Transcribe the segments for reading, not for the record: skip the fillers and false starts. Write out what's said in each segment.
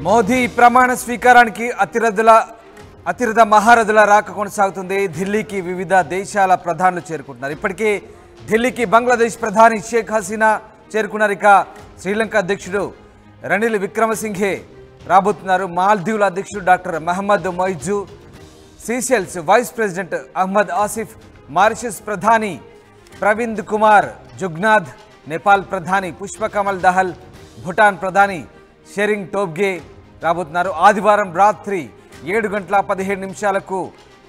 మోదీ ప్రమాణ స్వీకారానికి అతిరథ మహారథుల రాక కొనసాగుతుంది. ఢిల్లీకి వివిధ దేశాల ప్రధానులు చేరుకుంటున్నారు. ఇప్పటికే ఢిల్లీకి బంగ్లాదేశ్ ప్రధాని షేక్ హసీనా చేరుకున్నారు. ఇక శ్రీలంక అధ్యక్షుడు రనిల్ విక్రమసింఘే రాబోతున్నారు. మాల్దీవుల అధ్యక్షుడు doctor Mohamed Muizzu, Seychelles vice president Ahmed Asif, Mauritius ప్రధాని ప్రవింద్ కుమార్ జుగ్నాథ్, నేపాల్ ప్రధాని పుష్పకమల్ దహల్, భూటాన్ ప్రధాని షెరింగ్ టోబ్గే రాబోతున్నారు. ఆదివారం రాత్రి 7:17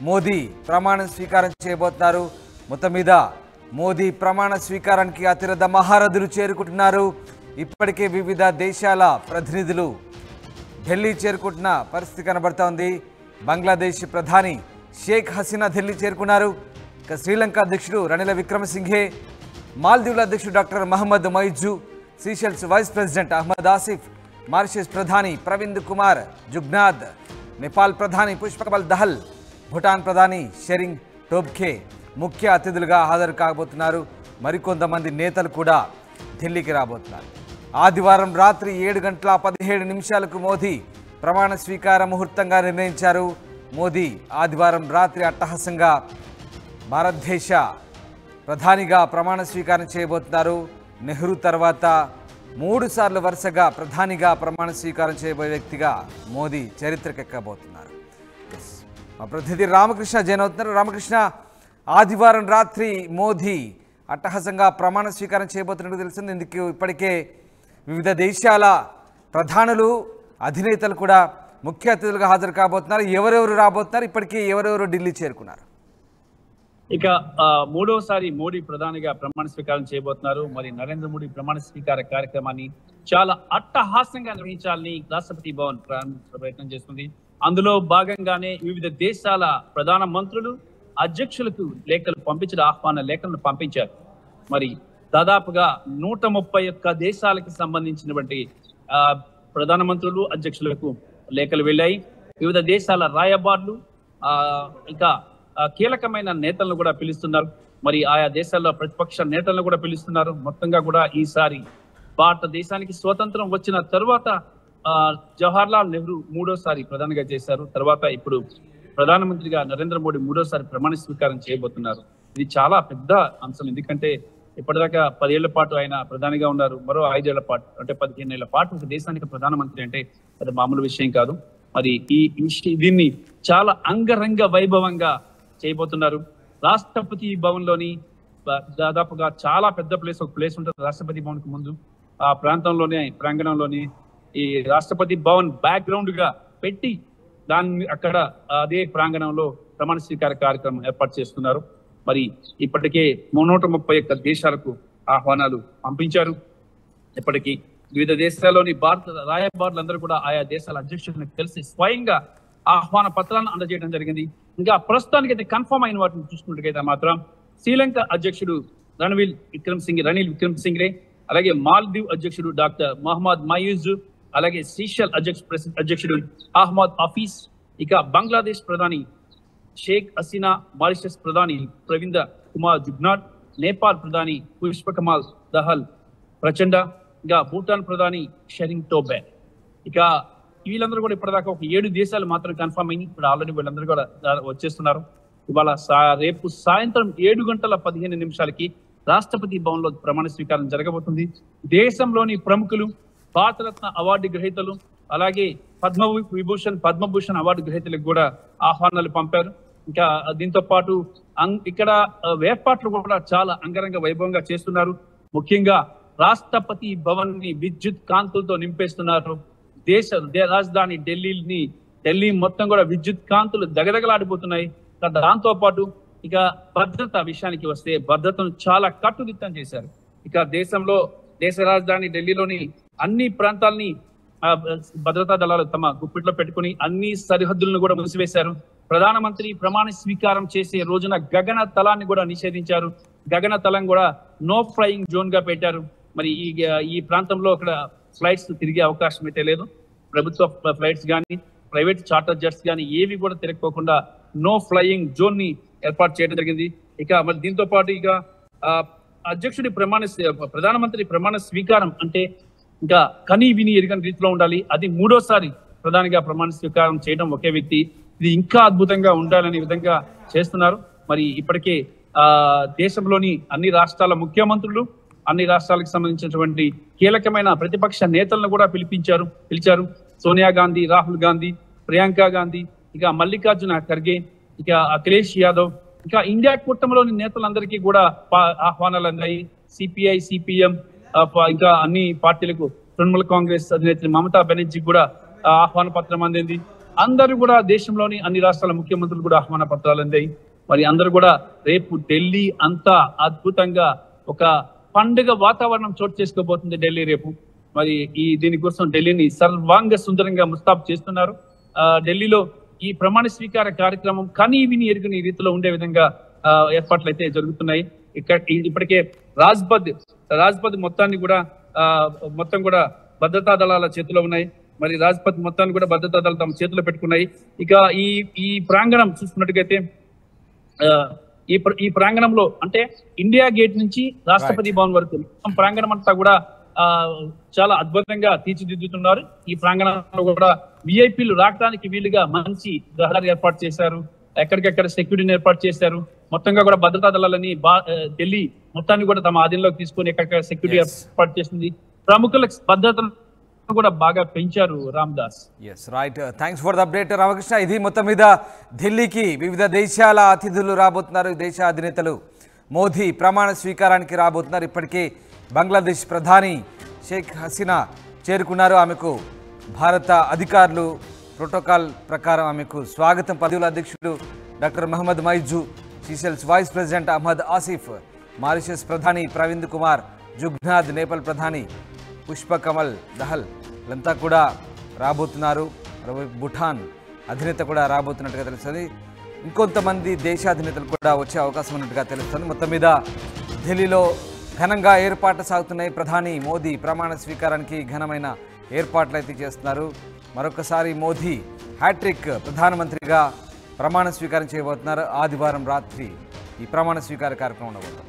మోదీ ప్రమాణ స్వీకారం చేయబోతున్నారు. మొత్తం మీద మోదీ ప్రమాణ స్వీకారానికి అతిరథ మహారథులు చేరుకుంటున్నారు. ఇప్పటికే వివిధ దేశాల ప్రతినిధులు ఢిల్లీ చేరుకుంటున్న పరిస్థితి కనబడుతోంది. బంగ్లాదేశ్ ప్రధాని షేక్ హసీనా ఢిల్లీ చేరుకున్నారు. ఇక శ్రీలంక అధ్యక్షుడు రనిల్ విక్రమసింఘే, మాల్దీవుల అధ్యక్షుడు doctor Mohamed Muizzu, Seychelles vice president Ahmed Asif, Mauritius ప్రధాని ప్రవింద్ కుమార్ జుగ్నాథ్, నేపాల్ ప్రధాని పుష్పకమల్ దహల్, భూటాన్ ప్రధాని షెరింగ్ టోబ్గే ముఖ్య అతిథులుగా హాజరు కాబోతున్నారు. మరికొంతమంది నేతలు కూడా ఢిల్లీకి రాబోతున్నారు. ఆదివారం రాత్రి 7:17 మోదీ ప్రమాణ స్వీకార ముహూర్తంగా నిర్ణయించారు. మోదీ ఆదివారం రాత్రి అట్టహాసంగా భారతదేశ ప్రధానిగా ప్రమాణ స్వీకారం చేయబోతున్నారు. నెహ్రూ తర్వాత 3 సార్లు వరుసగా ప్రధానిగా ప్రమాణ స్వీకారం చేయబోయే వ్యక్తిగా మోదీ చరిత్రకెక్కబోతున్నారు. మా ప్రతినిధి రామకృష్ణ జైన్ అవుతున్నారు. రామకృష్ణ, ఆదివారం రాత్రి మోదీ అట్టహాసంగా ప్రమాణ స్వీకారం చేయబోతున్నట్టు తెలిసింది. ఇందుకు ఇప్పటికే వివిధ దేశాల ప్రధానులు, అధినేతలు కూడా ముఖ్య అతిథులుగా హాజరు కాబోతున్నారు. ఎవరెవరు రాబోతున్నారు? ఇప్పటికీ ఎవరెవరు ఢిల్లీ చేరుకున్నారు? ఇక మూడోసారి మోడీ ప్రధానిగా ప్రమాణ స్వీకారం చేయబోతున్నారు. మరి నరేంద్ర మోడీ ప్రమాణ స్వీకార కార్యక్రమాన్ని చాలా అట్టహాసంగా నిర్వహించాలని రాష్ట్రపతి భవన్ ప్రయత్నం చేస్తుంది. అందులో భాగంగానే వివిధ దేశాల ప్రధాన మంత్రులు, అధ్యక్షులకు లేఖలు పంపించిన ఆహ్వాన లేఖలను పంపించారు. మరి దాదాపుగా 131 దేశాలకు సంబంధించినటువంటి ప్రధానమంత్రులు, అధ్యక్షులకు లేఖలు వెళ్ళాయి. వివిధ దేశాల రాయబారులు, ఇంకా కీలకమైన నేతలను కూడా పిలుస్తున్నారు. మరి ఆయా దేశాల్లో ప్రతిపక్ష నేతలను కూడా పిలుస్తున్నారు. మొత్తంగా కూడా ఈసారి భారతదేశానికి స్వతంత్రం వచ్చిన తర్వాత జవహర్లాల్ నెహ్రూ మూడోసారి ప్రధానిగా చేశారు. తర్వాత ఇప్పుడు ప్రధానమంత్రిగా నరేంద్ర మోడీ మూడోసారి ప్రమాణ స్వీకారం చేయబోతున్నారు. ఇది చాలా పెద్ద అంశం. ఎందుకంటే ఇప్పటిదాకా 10 ఏళ్ల పాటు ఆయన ప్రధానిగా ఉన్నారు. మరో 5 ఏళ్ల పాటు అంటే 15 ఏళ్ల పాటు ఒక దేశానికి ప్రధానమంత్రి అంటే అది మామూలు విషయం కాదు. మరి దీన్ని చాలా అంగరంగ వైభవంగా చేయబోతున్నారు. రాష్ట్రపతి భవన్ లోని దాదాపుగా చాలా పెద్ద ఒక ప్లేస్ ఉంటుంది రాష్ట్రపతి భవన్ కు ముందు. ఆ ప్రాంగణంలోనే ఈ రాష్ట్రపతి భవన్ బ్యాక్గ్రౌండ్ గా పెట్టి దాన్ని అక్కడ అదే ప్రాంగణంలో ప్రమాణ స్వీకార కార్యక్రమం ఏర్పాటు చేస్తున్నారు. మరి ఇప్పటికే 131 దేశాలకు ఆహ్వానాలు పంపించారు. ఇప్పటికీ వివిధ దేశాల్లోని భారత రాయబారులందరూ కూడా ఆయా దేశాల అధ్యక్షులను కలిసి స్వయంగా ఆహ్వాన పత్రాలను అందజేయడం జరిగింది. ఇంకా ప్రస్తుతానికి అయితే కన్ఫర్మ్ అయిన వాటిని చూసుకున్నట్టుగైతే మాత్రం శ్రీలంక అధ్యక్షుడు రనిల్ విక్రమసింఘే, అలాగే మాల్దీవ్ అధ్యక్షుడు డాక్టర్ మహమ్మద్ మొయిజు, అలాగే సీషెల్ అధ్యక్షుడు అహ్మద్ ఆఫీస్, ఇక బంగ్లాదేశ్ ప్రధాని షేక్ హసీనా, మారిషస్ ప్రధాని ప్రవింద్ కుమార్ జుగ్నాథ్, నేపాల్ ప్రధాని పుష్పకమల్ దహల్ ప్రచండ, ఇంకా భూటాన్ ప్రధాని షెరింగ్ టోబ్గే. ఇక వీళ్ళందరూ కూడా ఇప్పటిదాకా ఒక 7 దేశాలు మాత్రం కన్ఫర్మ్ అయింది. ఇప్పుడు ఆల్రెడీ వీళ్ళందరూ కూడా వచ్చేస్తున్నారు. ఇవాళ రేపు సాయంత్రం 7:15 రాష్ట్రపతి భవన్ లో ప్రమాణ స్వీకారం జరగబోతుంది. దేశంలోని ప్రముఖులు, భారతరత్న అవార్డు గ్రహీతలు, అలాగే పద్మభూషణ్ అవార్డు గ్రహీతలకు కూడా ఆహ్వానాలు పంపారు. ఇంకా దీంతో పాటు ఇక్కడ ఏర్పాట్లు కూడా చాలా అంగరంగ వైభవంగా చేస్తున్నారు. ముఖ్యంగా రాష్ట్రపతి భవన్ ని విద్యుత్ కాంతులతో నింపేస్తున్నారు. రాజధాని ఢిల్లీ మొత్తం కూడా విద్యుత్ కాంతులు దగదగలాడిపోతున్నాయి. దాంతో పాటు ఇక భద్రత విషయానికి వస్తే భద్రతను చాలా కట్టుదిట్టం చేశారు. ఇక దేశ రాజధాని ఢిల్లీలోని అన్ని ప్రాంతాలని భద్రతా దళాలు తమ గుప్పిట్లో పెట్టుకుని అన్ని సరిహద్దులను కూడా మూసివేశారు. ప్రధానమంత్రి ప్రమాణ స్వీకారం చేసే రోజున గగన తలాన్ని కూడా నిషేధించారు. గగన తలం కూడా నో ఫ్లయింగ్ జోన్ గా పెట్టారు. మరి ఈ ప్రాంతంలో అక్కడ ఫ్లైట్స్ తిరిగే అవకాశం అయితే లేదు. ప్రభుత్వ ఫ్లైట్స్ కానీ, ప్రైవేట్ చార్టర్ జెట్స్ కానీ ఏవి కూడా తిరగకోకుండా నో ఫ్లయింగ్ జోన్ ని ఏర్పాటు చేయడం జరిగింది. ఇక మరి దీంతో పాటు ఇక ప్రధానమంత్రి ప్రమాణ స్వీకారం అంటే ఇంకా కని విని ఎరుగని రీతిలో ఉండాలి. అది మూడోసారి ప్రధానిగా ప్రమాణ స్వీకారం చేయడం ఒకే వ్యక్తి. ఇది ఇంకా అద్భుతంగా ఉండాలనే విధంగా చేస్తున్నారు. మరి ఇప్పటికే దేశంలోని అన్ని రాష్ట్రాల ముఖ్యమంత్రులు, అన్ని రాష్ట్రాలకు సంబంధించినటువంటి కీలకమైన ప్రతిపక్ష నేతలను కూడా పిలిచారు. సోనియా గాంధీ, రాహుల్ గాంధీ, ప్రియాంక గాంధీ, ఇక మల్లికార్జున ఖర్గే, ఇక అఖిలేష్ యాదవ్, ఇంకా ఇండియా కూటమిలోని నేతలందరికీ కూడా ఆహ్వానాలు అందాయి. సిపిఐ, సిపిఎం, ఇంకా అన్ని పార్టీలకు, తృణమూల్ కాంగ్రెస్ అధినేత్రి మమతా బెనర్జీ కూడా ఆహ్వాన పత్రం అందింది. అందరూ కూడా దేశంలోని అన్ని రాష్ట్రాల ముఖ్యమంత్రులు కూడా ఆహ్వాన పత్రాలు అందాయి. మరి అందరూ కూడా రేపు ఢిల్లీ అంతా అద్భుతంగా ఒక పండుగ వాతావరణం చోటు చేసుకోబోతుంది ఢిల్లీ రేపు. మరి దీనికోసం ఢిల్లీని సర్వాంగ సుందరంగా ముస్తాబు చేస్తున్నారు. ఢిల్లీలో ఈ ప్రమాణ స్వీకార కార్యక్రమం కని విని ఎరుగని రీతిలో ఉండే విధంగా ఏర్పాట్లు అయితే జరుగుతున్నాయి. ఇప్పటికే రాజ్పథ్ మొత్తం కూడా భద్రతా దళాల చేతిలో ఉన్నాయి. మరి రాజ్పథ్ మొత్తాన్ని కూడా భద్రతా దళాలు తమ చేతిలో పెట్టుకున్నాయి. ఇక ఈ ప్రాంగణం చూసుకున్నట్టుగైతే ఈ ప్రాంగణంలో అంటే ఇండియా గేట్ నుంచి రాష్ట్రపతి భవన్ వరకు ప్రాంగణం అంతా కూడా చాలా అద్భుతంగా తీర్చిదిద్దుతున్నారు. ఈ ప్రాంగణంలో కూడా విఐపీలు రావడానికి వీలుగా మంచి రహదారి ఏర్పాటు చేశారు. ఎక్కడికెక్కడ సెక్యూరిటీని ఏర్పాటు చేశారు. మొత్తంగా కూడా భద్రతా దళాలని ఢిల్లీ మొత్తాన్ని కూడా తమ ఆధీనంలోకి తీసుకొని ఎక్కడికక్కడ సెక్యూరిటీ ఏర్పాటు చేసింది. ప్రముఖుల భద్రతను కూడా బాగా పెంచారు. Ramdas. Yes right, thanks for the update Ramakrishna. ఇది మొత్తం మీద ఢిల్లీకి వివిధ దేశాల అతిథులు రాబోతున్నారు. దేశ అధినేతలు మోదీ ప్రమాణ స్వీకారానికి రాబోతున్నారు. ఇప్పటికే బంగ్లాదేశ్ ప్రధాని షేక్ హసీనా చేరుకున్నారు. ఆమెకు భారత అధికారులు ప్రోటోకాల్ ప్రకారం ఆమెకు స్వాగతం. పదవుల అధ్యక్షుడు doctor Mohamed Muizzu, Seychelles vice president Ahmed Asif, Mauritius ప్రధాని ప్రవింద్ కుమార్ జుగ్నాథ్, నేపాల్ ప్రధాని పుష్పకమల్ దహల్ వీళ్ళంతా కూడా రాబోతున్నారు. భూటాన్ అధినేత కూడా రాబోతున్నట్టుగా తెలుస్తుంది. ఇంకొంతమంది దేశాధినేతలు కూడా వచ్చే అవకాశం ఉన్నట్టుగా తెలుస్తుంది. మొత్తం మీద ఢిల్లీలో ఘనంగా ఏర్పాట్లు సాగుతున్నాయి. ప్రధాని మోదీ ప్రమాణ స్వీకారానికి ఘనమైన ఏర్పాట్లు అయితే చేస్తున్నారు. మరొకసారి మోదీ హ్యాట్రిక్ ప్రధానమంత్రిగా ప్రమాణ స్వీకారం చేయబోతున్నారు. ఆదివారం రాత్రి ఈ ప్రమాణ స్వీకార కార్యక్రమం ఉండబోతుంది.